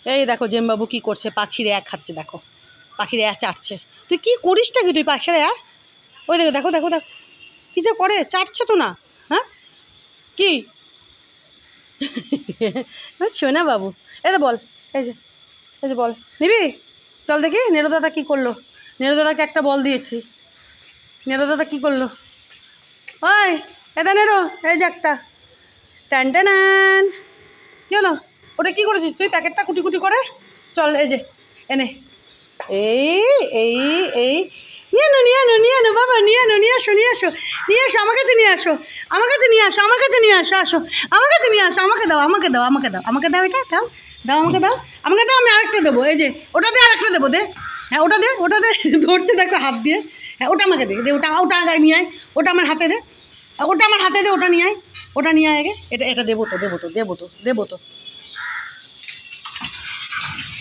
এই দেখো জেমবাবু কি করছে, পাখির খাচ্ছে, দেখো পাখির চাটছে। তুই কি করিসটা কি তুই পাখির ওই দেখো দেখো দেখো দেখো কী যে করে, চাটছে তো না। হ্যাঁ কি শোনা বাবু, এই তো বল, এই যে বল নিবি, চল দেখি নেরো দাদা কী করলো। নেরো দাদাকে একটা বল দিয়েছি, নেরো দাদা কী করলো। ওই এটা নেরো, এই যে একটা টান টান, কী হলো ওটা কী করেছিস তুই, প্যাকেটটা কুটি কুটি করে। চল এই যে এনে, এই এই এই নিয়ে আনো নিয়ে আনো নিয়ে আনো বাবা, নিয়ে আনো, নিয়ে আসো নিয়ে আসো নিয়ে আসো, আমার কাছে নিয়ে আসো, আমার কাছে নিয়ে আসো, আমার কাছে নিয়ে আসো, আসো আমার কাছে নিয়ে আসো, আমাকে দাও আমাকে দাও আমাকে দাও আমাকে দাও, এটা দাও দাও আমাকে দাও আমাকে দাও, আমি আরেকটা দেবো, এই যে ওটা দিয়ে আরেকটা দেবো, দে হ্যাঁ ওটা দে ধরছে দেখো হাত দিয়ে, হ্যাঁ ওটা আমাকে দে, ওটা ওটা নিয়ে আয়, ওটা আমার হাতে দে, ওটা আমার হাতে দে, ওটা নিয়ে আয়, ওটা নিয়ে আয় আগে, এটা দেবো তো দেবো তো দেবো তো দেবো তো।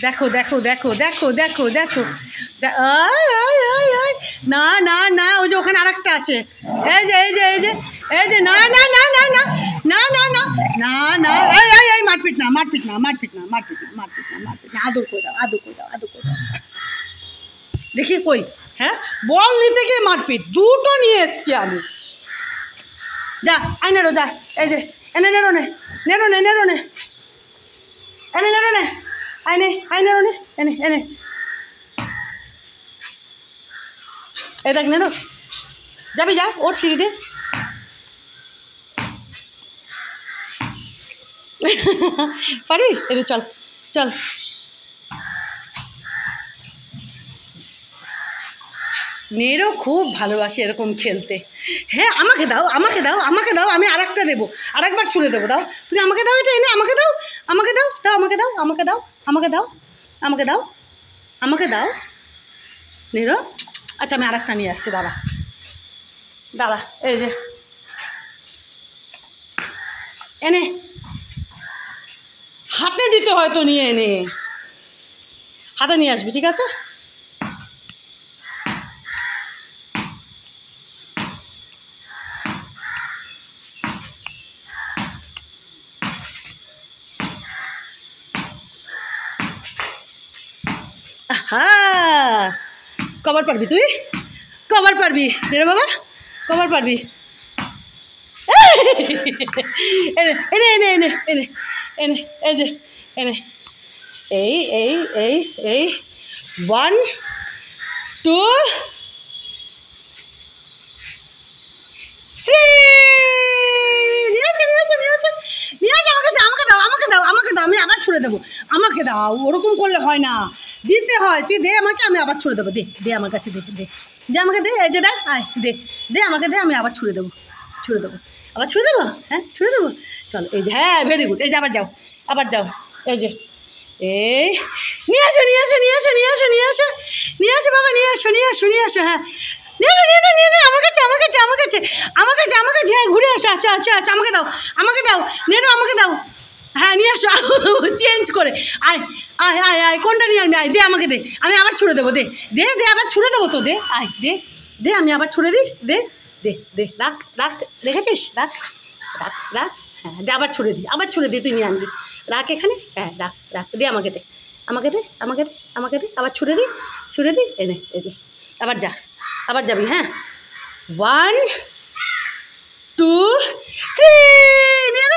দেখো দেখো দেখো দেখো দেখো দেখো, না না না, ওই যে ওখানে আরেকটা আছে, এই যে এই যে এই যে এই যে, না না না না না না না না না না, এই মারপিট না মারপিট না মারপিট না মারপিট না মারপিট না মারপিট না, আদর করে দাও আদর করে দাও আদর করে দাও। দেখি কই, হ্যাঁ বল নিতে গিয়ে মারপিট, দুটো নিয়ে এসছি আমি। যা আই নেরো যা, এই যে এনে নেরো নে নেরো নে নেরো নে, এনে নেরো নে, আইনে আইনে নে, এনে এনে, এই দেখ নেরো, যাবি যা, ওর সিঁড়ি দে। পারবি, এনে চল চল। নেরো খুব ভালোবাসে এরকম খেলতে। হ্যাঁ আমাকে দাও আমাকে দাও আমাকে দাও, আমি আরেকটা দেবো, আরেকবার ছুঁড়ে দেবো, দাও তুমি আমাকে দাও, এটা এনে আমাকে দাও আমাকে দাও, দাও আমাকে দাও আমাকে দাও আমাকে দাও আমাকে দাও আমাকে দাও নেরো। আচ্ছা আমি আরেকটা নিয়ে আসছি, দাঁড়া দাঁড়া, এই যে এনে, হাতে দিতে হয়তো, নিয়ে এনে হাতে নিয়ে আসবি, ঠিক আছে। হ্যাঁ কবার পারবি তুই, কবার পারবি রে বাবা, কবার পারবি। এনে এনে এনে এনে এনে এনে, এই যে এনে, এই এই এই এই 1 2 3, নিয়ে আসো নিয়ে আসো নিয়ে আসো নিয়ে আসো, আমাকে দাও আমাকে দাও আমাকে দাও আমাকে দাও, আমি আবার ছুড়ে দেবো, আমাকে দাও, ওরকম করলে হয় না, দিতে হয়, তুই দে আমাকে, আমি আবার ছুড়ে দেবো, দে দে আমার কাছে, দে দে দে আমাকে দে, এই যে দেখ, আয় দে দে আমাকে দে, আমি আবার ছুড়ে দেবো আবার ছুড়ে দেবো, হ্যাঁ ছুড়ে দেবো, চল এই যে, হ্যাঁ ভেরি গুড, এই যে আবার যাও আবার যাও, এই যে এই নিয়ে আসো নিয়ে আসো নিয়ে আসো নিয়ে আসো নিয়ে আসো নিয়ে আসো বাবা, নিয়ে আসো নিয়ে আসো নিয়ে আসো, হ্যাঁ নিয়ে নিয়ে নিয়ে নিয়ে আমার কাছে আমার কাছে আমার কাছে আমার কাছে আমার কাছে, হ্যাঁ ঘুরে আসো আসো আসো আসো, আমাকে দাও নিয়ে নাও আমাকে দাও, হ্যাঁ নিয়ে আসো, চেঞ্জ করে, আয় আয় আয় আয়, কোনটা নিয়ে আনবি, আয় দে আমাকে দে, আমি আবার ছুড়ে দেবো, দে দে দে আবার ছুড়ে দেবো তো, দে আয় দে দে, আমি আবার ছুড়ে দিই, দে দে দে, রাখ রাখ, রেখেছিস, রাখ রাখ রাখ, হ্যাঁ দে আবার ছুড়ে দিই তুই নিয়ে আনবি, রাখ এখানে, হ্যাঁ রাখ রাখ, দে আমাকে দে আমাকে দে আমাকে দে আমাকে দে, আবার ছুড়ে দিই এনে, এই যে আবার যা, আবার যাবি, হ্যাঁ 1 2 3, নিয়ে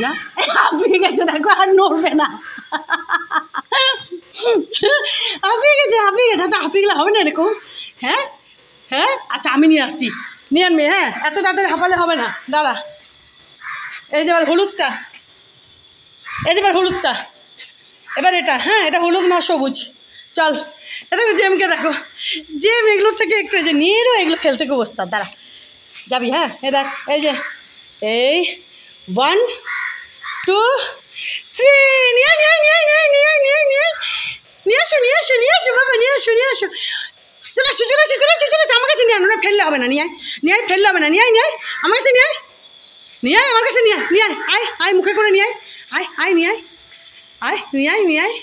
যা, হাঁপিয়ে গেছে দেখো, আর নড়বে না, হাঁপিয়ে গেছে তো, হাঁপিয়ে গেলে হবে না এরকম, হ্যাঁ হ্যাঁ আচ্ছা আমি নিয়ে আসছি, নিয়ে আনবে, হ্যাঁ এত তাড়াতাড়ি হাঁপালে হবে না, দাঁড়া, এই যে এবার হলুদটা, এবার এটা, হ্যাঁ এটা হলুদ না সবুজ, চল দেখো জেমকে দেখো, জেম এগুলোর থেকে একটু, এই যে নিয়েরও এগুলো খেলতে খুব বসতাম, দাঁড়া যাবি, হ্যাঁ এ দেখ, এই যে এই 1 2 3, নিয়ে নিয়ে নিয়ে নিয়ে নিয়ে নিয়ে নিয়ে নিয়ে আসো নিয়ে আসো নিয়ে আসো বাবা, নিয়ে আসো চলে আসো চলে আসো চলে আসো চলে আসো, আমার কাছে নিয়ে আনো না, ফেললে হবে না, নিয়ে আয় ফেললে হবে না, নিয়ে আয় আমার কাছে নিয়ে আয় আমার কাছে নিয়ে আয় আয় মুখে করে নিয়ে আয় আয় নিয়ে আয় নিয়ে আয়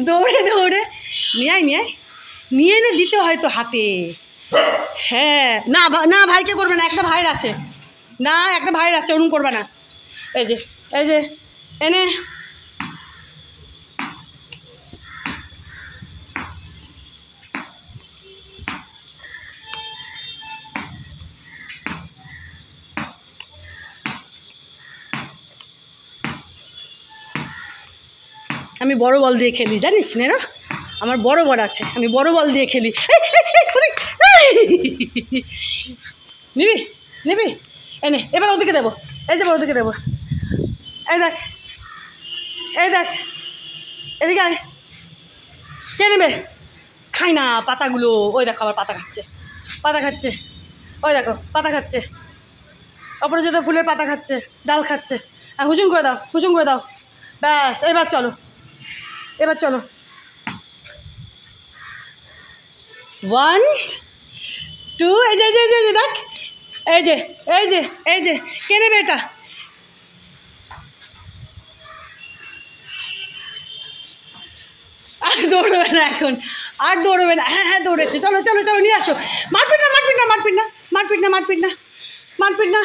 দৌড়ে দৌড়ে নিয়ে এনে দিতে হয়তো হাতে, হ্যাঁ না না ভাইকে করবে না, একটা ভাইয়ের আছে, না একটা ভাইয়ের আছে, ওরকম করবে না, এই যে এনে আমি বড় বল দিয়ে খেলি জানিস না, আমার বড় বল আছে, আমি বড় বল দিয়ে খেলি। নিবি নিবি এনে, এবার ওদিকে দেবো, এই যে ওদিকে দেবো। এই দেখ এই দেখ, এদিকে আয়, কে নেবে? খাই না পাতাগুলো, ওই দেখো আবার পাতা খাচ্ছে, পাতা খাচ্ছে, ওই দেখো পাতা খাচ্ছে, অপরাজিতা ফুলের পাতা খাচ্ছে, ডাল খাচ্ছে। আর হুসুম করে দাও, হুসুম করে দাও, ব্যাস এবার চলো, এবার চলো। 1 2, এই যে এই যে দেখ, এই যে এই যে এই যে, কে নেবে এটা? আর দৌড়বে না এখন, আর দৌড়বে না। হ্যাঁ হ্যাঁ দৌড়েছে, চলো চলো চলো নিয়ে আসো। মারপিট না মারপিট না মারপিট না মারপিট না মারপিট না মারপিট না।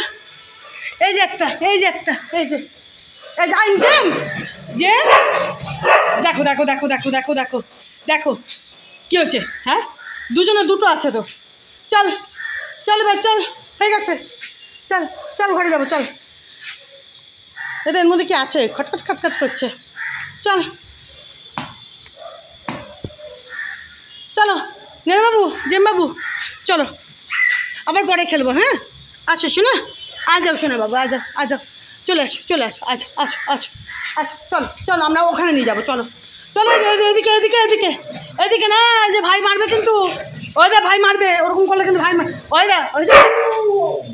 এই যে একটা, এই যে একটা, এই যে এই যে জেম জেম, দেখো দেখো দেখো দেখো দেখো দেখো দেখো কী হচ্ছে। হ্যাঁ দুজনে দুটো আছে তো, চল চল এবার চল, হয়ে গেছে, চল চল ঘরে যাবো চল। এদের মধ্যে কি আছে? খটখট খটখট করছে, চল চলো নেড়বাবু জেমবাবু, চলো আবার পরে খেলবো। হ্যাঁ আসো শোনা, আজ যাও শোনা বাবু, আজ যাও আজ যাও, চলে আসো চলে আসো, আজ আসো আসো আসো, চলো চলো আমরা ওখানে নিয়ে যাবো, চলো চলো। এদিকে এদিকে এদিকে এদিকে না, যে ভাই মারবে কিন্তু, ওই দা ভাই মারবে, ওরকম করলে কিন্তু ভাই ওই দা, ওই যে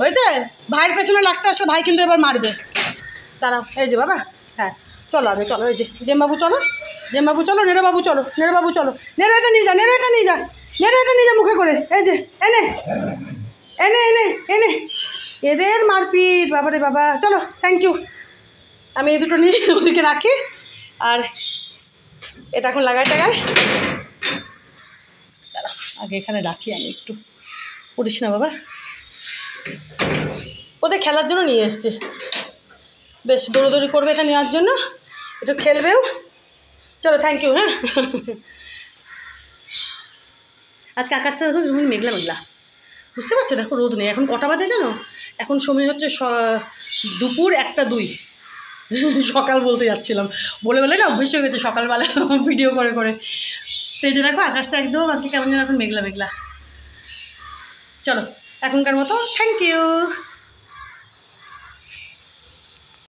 হয়েছে, ভাইয়ের পেছনে লাগতে আসলে ভাই কিন্তু এবার মারবে। দাঁড়াও, এই যে বাবা, হ্যাঁ চলো আগে চলো, এই যে জেমবাবু চলো, জেমবাবু চলো, নেড়োবাবু চলো, নেড়োবাবু চলো, নেড়ো এটা নিয়ে যা, নেড়ো এটা নিয়ে যা, নেড়ো এটা নিয়ে যা মুখে করে, এই যে এনে এনে এনে এনে, এদের মারপিট বাবারে বাবা। চলো থ্যাংক ইউ, আমি এই দুটো নিয়ে ওদিকে রাখি, আর এটা এখন লাগাই টাগাই। দাঁড়া আগে এখানে রাখি, আমি একটু পড়িস না বাবা, ওদের খেলার জন্য নিয়ে এসছে, বেশ দৌড়দৌড়ি করবে এটা নেওয়ার জন্য, একটু খেলবেও। চলো থ্যাংক ইউ। হ্যাঁ আজকে আকাশটা দেখো মেঘলা মেঘলা, বুঝতে পারছো? দেখো রোদ নেই, এখন কটা বাজে জানো? এখন সময় হচ্ছে দুপুর 1টা 2, সকাল বলতে যাচ্ছিলাম, বলে বলে না অভ্যেস হয়ে গেছে সকালবেলা ভিডিও করে করে। তো এই যে দেখো আকাশটা একদম আজকে কেমন যেন এখন মেঘলা মেঘলা। চলো এখনকার মতো থ্যাংক ইউ।